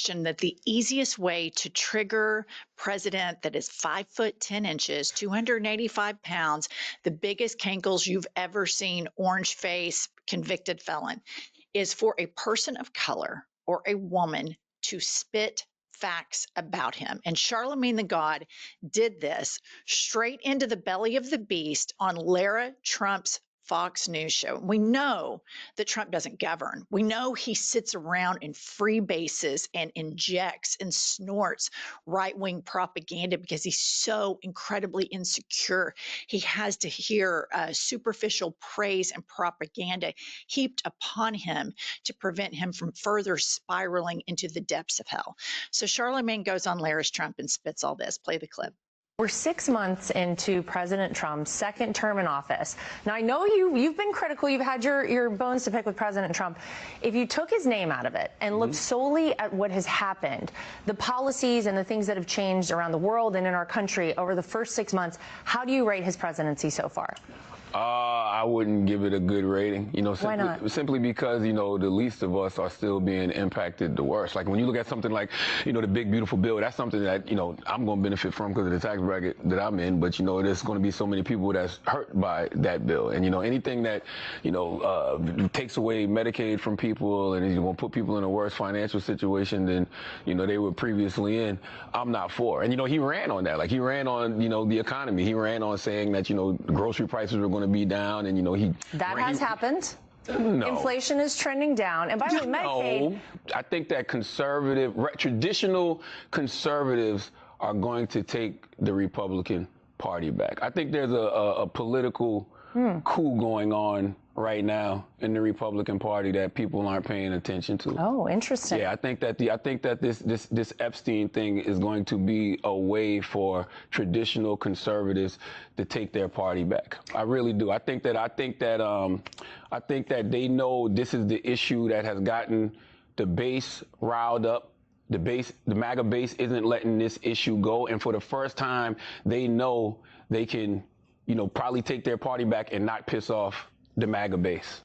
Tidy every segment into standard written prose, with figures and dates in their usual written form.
That the easiest way to trigger president that is 5'10" 285 pounds, the biggest cankles you've ever seen, orange face, convicted felon, is for a person of color or a woman to spit facts about him. And Charlemagne the God did this straight into the belly of the beast on Lara Trump's Fox News show. We know that Trump doesn't govern. We know he sits around in free bases and injects and snorts right-wing propaganda because he's so incredibly insecure. He has to hear superficial praise and propaganda heaped upon him to prevent him from further spiraling into the depths of hell. So Charlemagne goes on Lara's Trump and spits all this. Play the clip. We're 6 months into President Trump's second term in office. Now, I know you've been critical. You've had your bones to pick with President Trump. If you took his name out of it and looked solely at what has happened, the policies and the things that have changed around the world and in our country over the first 6 months, how do you rate his presidency so far? I wouldn't give it a good rating, Why not? Simply because, the least of us are still being impacted the worst. Like when you look at something like, the big, beautiful bill, that's something that, I'm going to benefit from because of the tax bracket that I'm in. But, there's going to be so many people that's hurt by that bill. And, anything that, takes away Medicaid from people and is going to put people in a worse financial situation than, they were previously in, I'm not for. And, he ran on that. Like he ran on, the economy. He ran on saying that, grocery prices were going to be down, and that has happened. No. Inflation is trending down, and by the way, Medicaid. No, I think that traditional conservatives are going to take the Republican Party back. I think there's a political coup going on right now in the Republican Party that people aren't paying attention to. Oh, interesting. Yeah, I think that this Epstein thing is going to be a way for traditional conservatives to take their party back. I really do. I think that they know this is the issue that has gotten the base riled up. The MAGA base isn't letting this issue go, and for the first time, they know they can, probably take their party back and not piss off the MAGA base.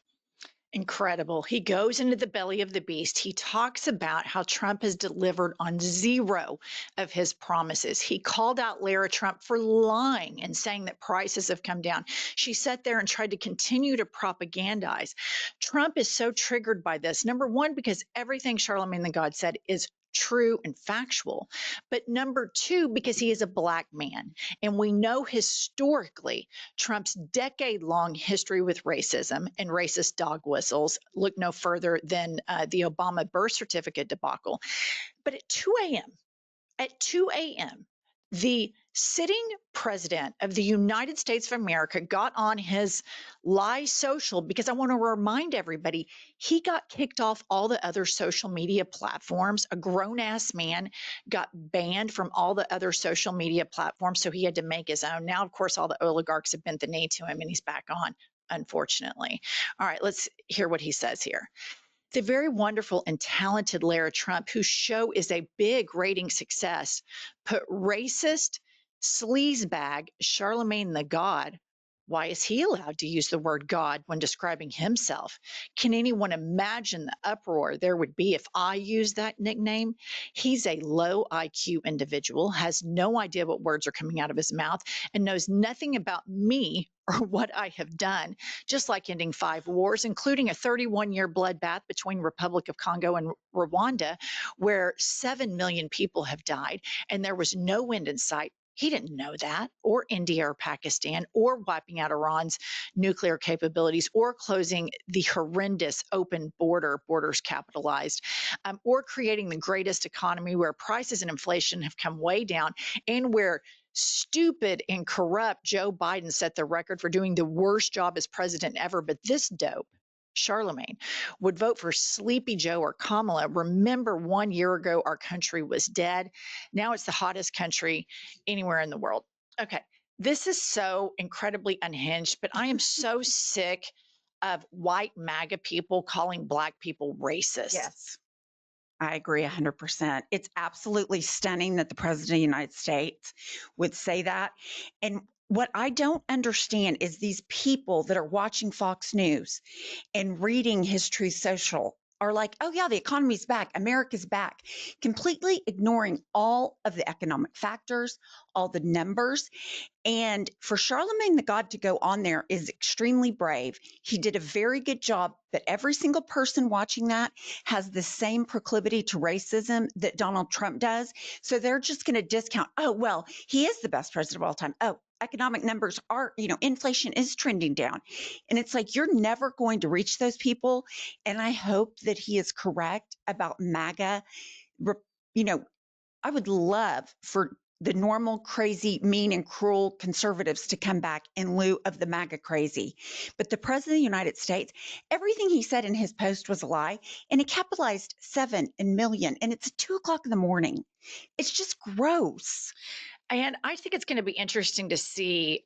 Incredible. He goes into the belly of the beast. He talks about how Trump has delivered on 0 of his promises. He called out Lara Trump for lying and saying that prices have come down. She sat there and tried to continue to propagandize. Trump is so triggered by this. Number one, because everything Charlemagne the God said is true and factual. But number two, because he is a black man. And we know historically Trump's decade-long history with racism and racist dog whistles. Look no further than the Obama birth certificate debacle. But at 2 a.m., the sitting president of the United States of America got on his lie social because I want to remind everybody he got kicked off all the other social media platforms. A grown-ass man got banned from all the other social media platforms, so he had to make his own. Now, of course, all the oligarchs have bent the knee to him, and he's back on, unfortunately. All right, let's hear what he says here. The very wonderful and talented Lara Trump, whose show is a big rating success, put racist sleazebag Charlemagne the God. Why is he allowed to use the word God when describing himself? Can anyone imagine the uproar there would be if I used that nickname? He's a low IQ individual, has no idea what words are coming out of his mouth, and knows nothing about me or what I have done, just like ending 5 wars, including a 31-year bloodbath between Republic of Congo and Rwanda, where 7 million people have died, and there was no end in sight. He didn't know that, or India or Pakistan, or wiping out Iran's nuclear capabilities, or closing the horrendous open borders capitalized, or creating the greatest economy where prices and inflation have come way down, and where stupid and corrupt Joe Biden set the record for doing the worst job as president ever. But this dope, Charlemagne, would vote for Sleepy Joe or Kamala. Remember, 1 year ago, our country was dead. Now it's the hottest country anywhere in the world. Okay, this is so incredibly unhinged, but I am so sick of white MAGA people calling Black people racist. Yes, I agree 100%. It's absolutely stunning that the president of the United States would say that. And what I don't understand is these people that are watching Fox News and reading his Truth Social are like, oh, yeah, the economy's back, America's back, completely ignoring all of the economic factors, all the numbers. And for Charlemagne the God to go on there is extremely brave. He did a very good job, but every single person watching that has the same proclivity to racism that Donald Trump does. So they're just going to discount, oh, well, he is the best president of all time. Oh, economic numbers are, inflation is trending down. And it's like, you're never going to reach those people. And I hope that he is correct about MAGA. I would love for the normal, crazy, mean, and cruel conservatives to come back in lieu of the MAGA crazy. But the president of the United States, everything he said in his post was a lie, and he capitalized 7 and million, and it's 2:00 in the morning. It's just gross. And I think it's going to be interesting to see.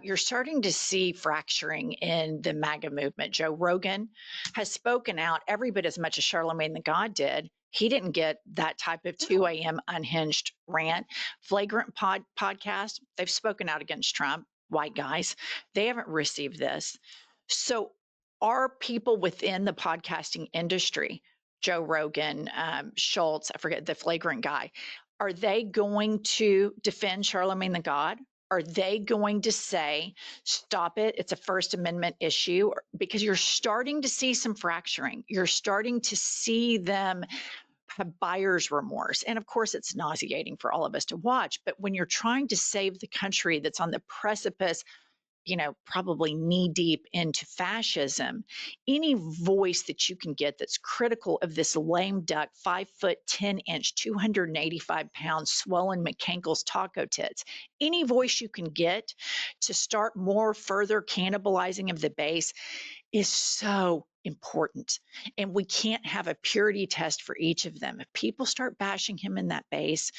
You're starting to see fracturing in the MAGA movement. Joe Rogan has spoken out every bit as much as Charlemagne the God did. He didn't get that type of 2 a.m. unhinged rant. Flagrant podcast, they've spoken out against Trump, white guys. They haven't received this. So, are people within the podcasting industry, Joe Rogan, Schultz, I forget the flagrant guy, are they going to defend Charlemagne the God? Are they going to say, stop it, it's a First Amendment issue? Because you're starting to see some fracturing. You're starting to see them have buyer's remorse. And of course, it's nauseating for all of us to watch. But when you're trying to save the country that's on the precipice, probably knee deep into fascism, any voice that you can get that's critical of this lame duck, 5'10" 285-pound, swollen McCankle's taco tits, any voice you can get to start more further cannibalizing of the base is so important. And we can't have a purity test for each of them. If people start bashing him in that base,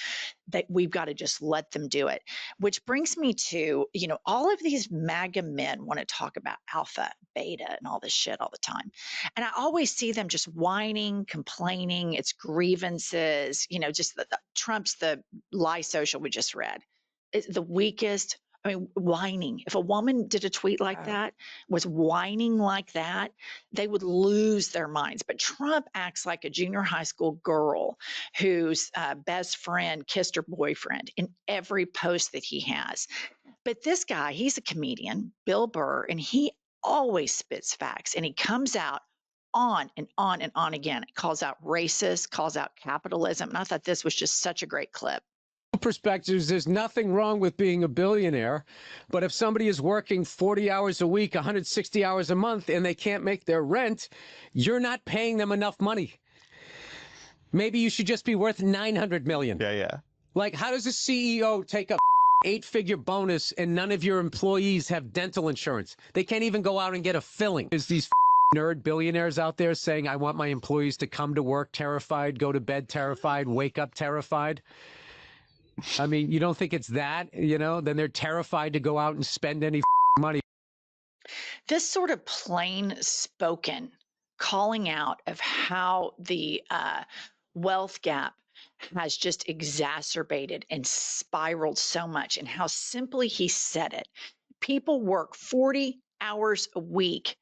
that we've got to just let them do it. Which brings me to, all of these MAGA men want to talk about alpha, beta, and all this shit all the time. And I always see them just whining, complaining, it's grievances, just Trump's the lie social we just read. It's the weakest. I mean, whining. If a woman did a tweet like that, was whining like that, they would lose their minds. But Trump acts like a junior high school girl whose best friend kissed her boyfriend in every post that he has. But this guy, he's a comedian, Bill Burr, and he always spits facts, and he comes out on and on and on again. It calls out racist, calls out capitalism. And I thought this was just such a great clip. Perspectives, there's nothing wrong with being a billionaire, but if somebody is working 40 hours a week, 160 hours a month, and they can't make their rent, you're not paying them enough money. Maybe you should just be worth 900 million. Yeah. Like, how does a CEO take a 8-figure bonus and none of your employees have dental insurance? They can't even go out and get a filling. There's these nerd billionaires out there saying, I want my employees to come to work terrified, go to bed terrified, wake up terrified. I mean, you don't think it's that, then they're terrified to go out and spend any money. This sort of plain spoken calling out of how the wealth gap has just exacerbated and spiraled so much, and how simply he said it. People work 40 hours a week,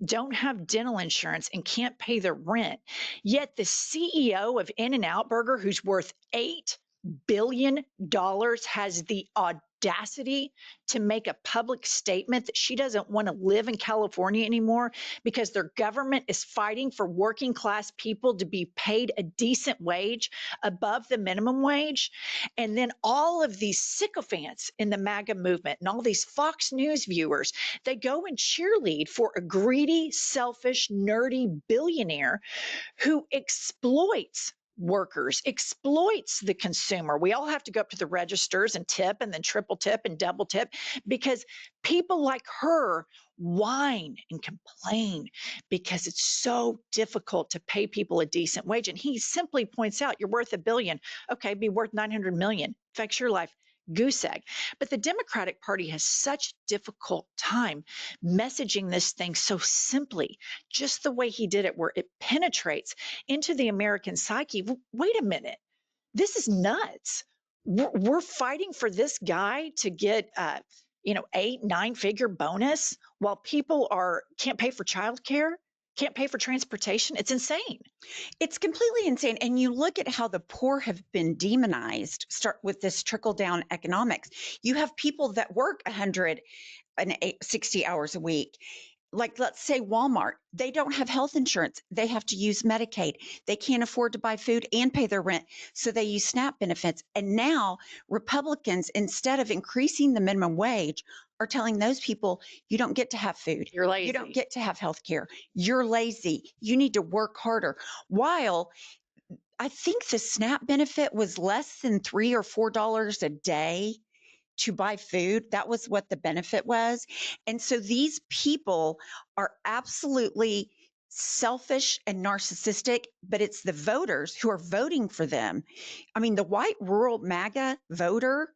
don't have dental insurance, and can't pay their rent. Yet the CEO of In-N-Out Burger, who's worth $8 billion, has the audacity to make a public statement that she doesn't want to live in California anymore because their government is fighting for working class people to be paid a decent wage above the minimum wage. And then all of these sycophants in the MAGA movement and all these Fox News viewers, they go and cheerlead for a greedy, selfish, nerdy billionaire who exploits workers, exploits the consumer. We all have to go up to the registers and tip, and then triple tip and double tip, because people like her whine and complain because it's so difficult to pay people a decent wage. And he simply points out, you're worth $1 billion. Okay, be worth 900 million. Affects your life. Goose egg. But the Democratic Party has such difficult time messaging this thing so simply, just the way he did it, where it penetrates into the American psyche. Wait a minute. This is nuts. We're fighting for this guy to get 8-9 figure bonus while people can't pay for childcare. can't pay for transportation. It's insane. It's completely insane. And you look at how the poor have been demonized, start with this trickle down economics. You have people that work 160 hours a week. Like, let's say Walmart, they don't have health insurance. They have to use Medicaid. They can't afford to buy food and pay their rent. So they use SNAP benefits. And now Republicans, instead of increasing the minimum wage, are telling those people, you don't get to have food. You're lazy. You don't get to have health care. You're lazy. You need to work harder. While I think the SNAP benefit was less than $3 or $4 a day to buy food. That was what the benefit was. And so these people are absolutely selfish and narcissistic, but it's the voters who are voting for them. I mean, the white rural MAGA voter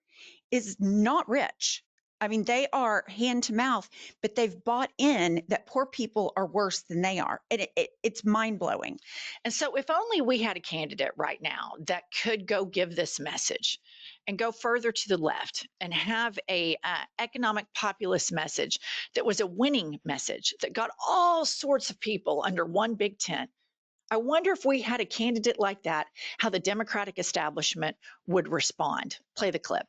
is not rich. I mean, they are hand to mouth, but they've bought in that poor people are worse than they are. And it's mind blowing. And so, if only we had a candidate right now that could go give this message and go further to the left and have a economic populist message that was a winning message that got all sorts of people under one big tent. I wonder if we had a candidate like that, how the Democratic establishment would respond. Play the clip.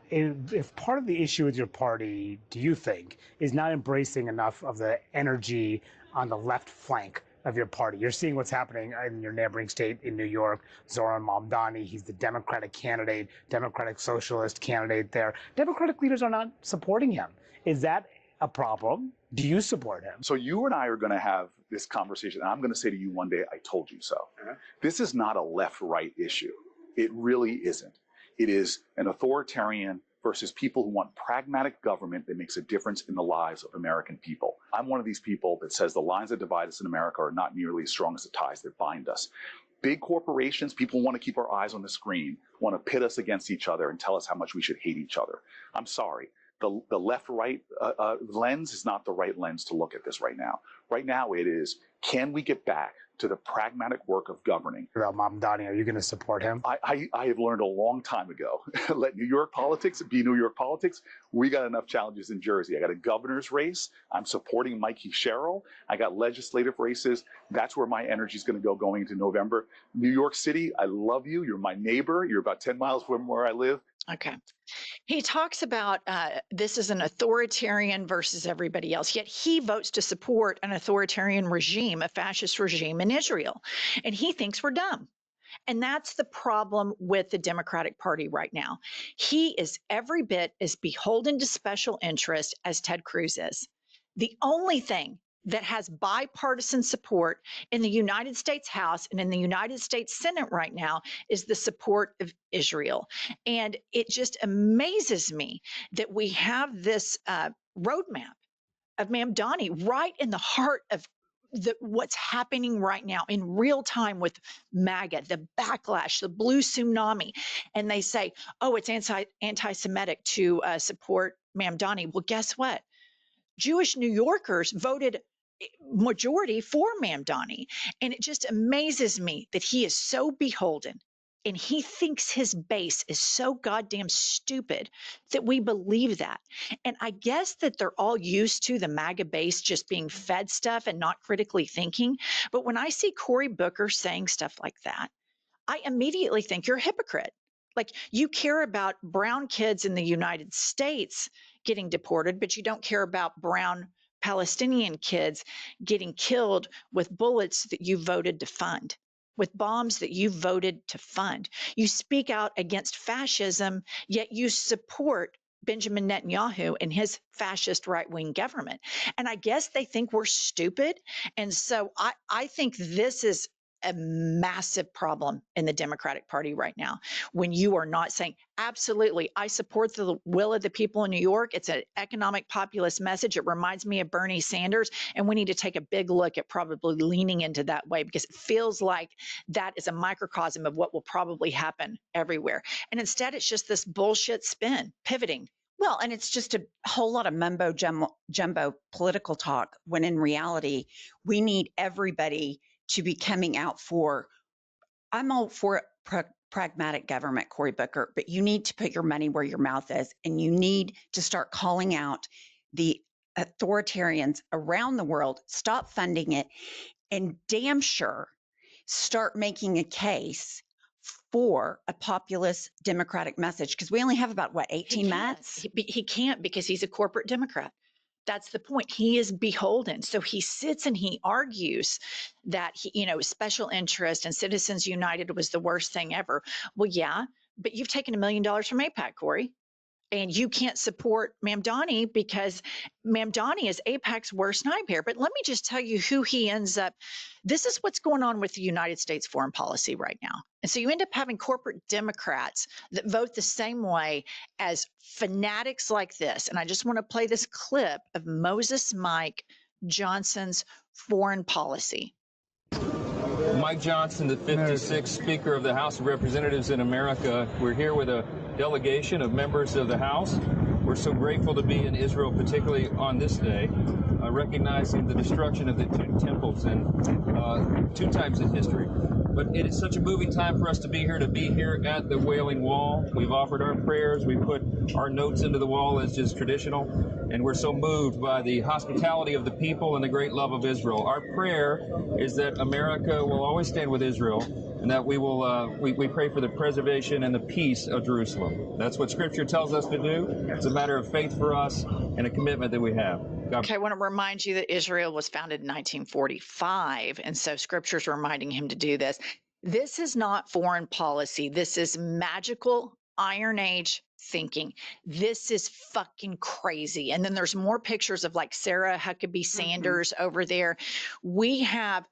If part of the issue with your party, do you think, is not embracing enough of the energy on the left flank of your party? You're seeing what's happening in your neighboring state in New York. Zoran Mamdani, he's the Democratic candidate, Democratic Socialist candidate there. Democratic leaders are not supporting him. Is that a problem? Do you support him? So you and I are going to have this conversation, and I'm going to say to you one day, I told you so. This is not a left-right issue. It really isn't. It is an authoritarian versus people who want pragmatic government that makes a difference in the lives of American people. I'm one of these people that says the lines that divide us in America are not nearly as strong as the ties that bind us. Big corporations, people want to keep our eyes on the screen, want to pit us against each other and tell us how much we should hate each other. I'm sorry. The left-right lens is not the right lens to look at this right now. Right now it is, can we get back to the pragmatic work of governing? About Mamdani, are you going to support him? I have learned a long time ago, let New York politics be New York politics. We got enough challenges in Jersey. I got a governor's race. I'm supporting Mikey Sherrill. I got legislative races. That's where my energy is going to go going into November. New York City, I love you. You're my neighbor. You're about 10 miles from where I live. Okay. He talks about this is an authoritarian versus everybody else, yet he votes to support an authoritarian regime, a fascist regime in Israel. And he thinks we're dumb. And that's the problem with the Democratic Party right now. He is every bit as beholden to special interest as Ted Cruz is. The only thing that has bipartisan support in the United States House and in the United States Senate right now is the support of Israel. And it just amazes me that we have this roadmap of Mamdani right in the heart of what's happening right now in real time with MAGA, the backlash, the blue tsunami. And they say, oh, it's anti-Semitic to support Mamdani. Well, guess what? Jewish New Yorkers voted majority for Mamdani. And it just amazes me that he is so beholden and he thinks his base is so goddamn stupid that we believe that. And I guess that they're all used to the MAGA base just being fed stuff and not critically thinking. But when I see Cory Booker saying stuff like that, I immediately think you're a hypocrite. Like, you care about brown kids in the United States getting deported, but you don't care about brown Palestinian kids getting killed with bullets that you voted to fund, with bombs that you voted to fund. You speak out against fascism, yet you support Benjamin Netanyahu and his fascist right-wing government. And I guess they think we're stupid. And so I think this is a massive problem in the Democratic Party right now, when you are not saying, absolutely, I support the will of the people in New York. It's an economic populist message. It reminds me of Bernie Sanders. And we need to take a big look at probably leaning into that way, because it feels like that is a microcosm of what will probably happen everywhere. And instead, it's just this bullshit spin, pivoting. Well, and it's just a whole lot of mumbo jumbo political talk, when in reality, we need everybody to be coming out for, I'm all for pragmatic government, Cory Booker, but you need to put your money where your mouth is, and you need to start calling out the authoritarians around the world stop funding it, and damn sure start making a case for a populist Democratic message, because we only have about, what, 18 months? He can't, because he's a corporate Democrat. That's the point. He is beholden. So he sits and he argues that, special interest and Citizens United was the worst thing ever. Well, yeah, but you've taken $1 million from AIPAC, Corey. And you can't support Mamdani because Mamdani is AIPAC's worst nightmare. But let me just tell you who he ends up. This is what's going on with the United States foreign policy right now. And so you end up having corporate Democrats that vote the same way as fanatics like this. And I just want to play this clip of Moses Mike Johnson's foreign policy. Mike Johnson, the 56th Speaker of the House of Representatives in America. We're here with a delegation of members of the House. We're so grateful to be in Israel, particularly on this day, recognizing the destruction of the two temples and 2 times in history. But it is such a moving time for us to be here at the Wailing Wall. We've offered our prayers. We put our notes into the wall as is traditional. And we're so moved by the hospitality of the people and the great love of Israel. Our prayer is that America will always stand with Israel, and that we will we pray for the preservation and the peace of Jerusalem. That's what Scripture tells us to do. It's a matter of faith for us and a commitment that we have. Okay, I want to remind you that Israel was founded in 1945, and so Scripture's reminding him to do this. This is not foreign policy. This is magical Iron Age thinking. This is fucking crazy. And then there's more pictures of like Sarah Huckabee Sanders over there. We have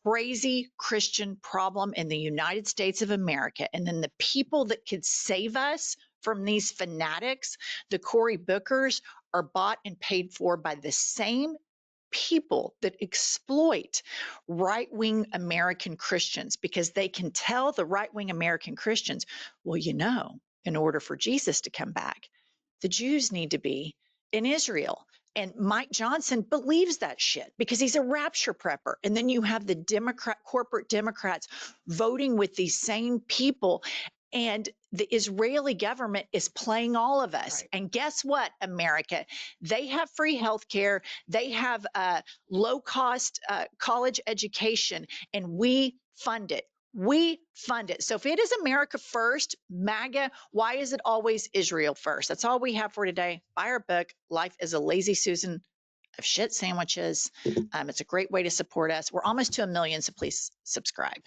crazy Christian problem in the United States of America. And then the people that could save us from these fanatics, the Cory Bookers, are bought and paid for by the same people that exploit right-wing American Christians, because they can tell the right-wing American Christians, well, in order for Jesus to come back, the Jews need to be in Israel. And Mike Johnson believes that shit because he's a rapture prepper. And then you have the corporate Democrats voting with these same people. And the Israeli government is playing all of us. Right. And guess what, America? They have free health care. They have low-cost college education, and we fund it. We fund it. So if it is America first, MAGA, why is it always Israel first? That's all we have for today. Buy our book, Life is a Lazy Susan of Shit Sandwiches. It's a great way to support us. We're almost to 1 million, so please subscribe.